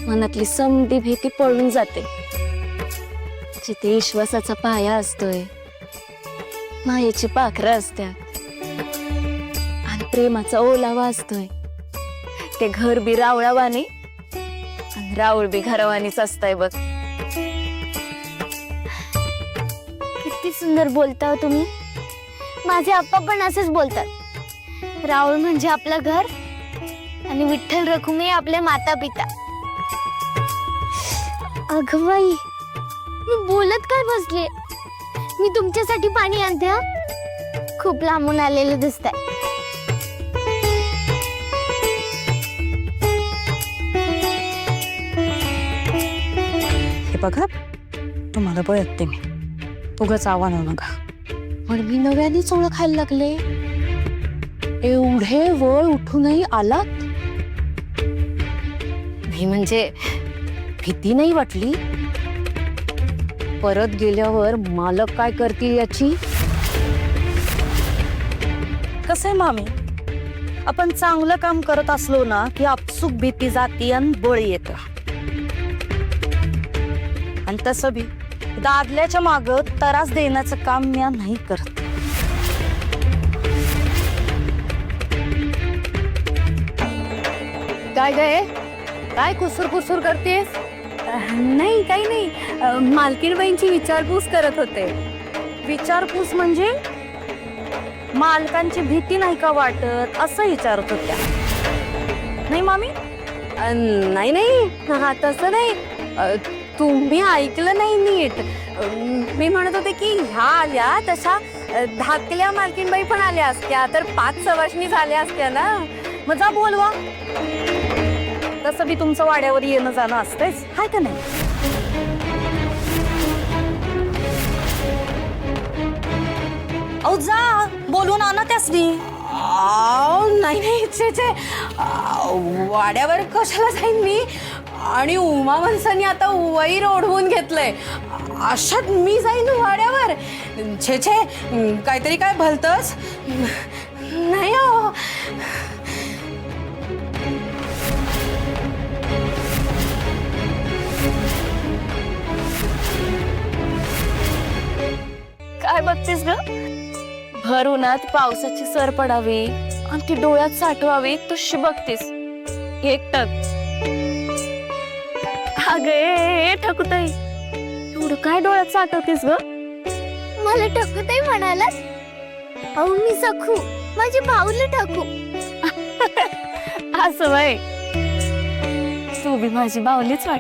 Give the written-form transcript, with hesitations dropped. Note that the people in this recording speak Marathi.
मनातली समधी भीती पळून जाते। जिथे विश्वासाचा पाया असतोय, मायेची पाखरं असतात आणि प्रेमाचा ओलावा असतोय, ते घर बी रावळावानी आणि रावळ बी घरावानीच असतंय बघ। किती सुंदर बोलता तुम्ही। माझे आप्पा पण असेच बोलतात। राहुल म्हणजे आपलं घर आणि विठ्ठल रखुमाई आपले माता पिता। अगं बाई, मी बोलत काय बसले? मी तुमच्यासाठी पाणी आणते हा। खूप लांबून आलेलं दिसतंय। हे बघा, तुम्हाला बळते मी, उगाच आव्हान नका। पण मी नव्यानेच ओळखायला लागले, एवढे वळ उठूनही आलात? मी म्हणजे भीती नाही वाटली? परत गेल्यावर मालक काय करतील याची? कसं आहे मामी, आपण चांगलं काम करत असलो ना की आपसुक भीती जाती आणि बळ येतं। आणि तसं बी दादल्याच्या माग त्रास देण्याचं काम मी नाही करत। काय गे, काय कुसूर कुसूर करतेस? नाही, काही नाही, मालकीणबाईंची विचारपूस करत होते। विचारपूस म्हणजे मालकांची भीती नाही का वाटत असं विचारत होत्या, नाही मामी? नाही नाही, हा तसं नाही, तुम्ही ऐकलं नाही नीट। मी म्हणत होते की ह्या आल्या तशा धाकल्या मालकीणबाई पण आल्या असत्या तर 5 सवाष्णी झाल्या असत्या ना। मग जा बोलवा, तसं बी तुमचं वाड्यावर येणं जाणं असतेच, हाय का नाही? अहो जा, बोलून आणा त्यासनी। नाही नाही, छे, वाड्यावर कशाला जाईन मी? आणि उमा माणसाने आता वैर ओढवून घेतलंय, अशात मी जाईन वाड्यावर? छे, काहीतरी काय भलतंच नाही हो। काय बघतेस ग? भर उन्हात पावसाची सर पडावी आणि ती डोळ्यात साठवावी तशी बघतेस एकटक। अगे ठकुताई, एवढं काय डोळ्यात साठवतेस ग? मला ठकुताई म्हणालात? अहो मी सखू, माझी भाऊला ठकू। असं वय, तू बी माझी बावलीच वाट।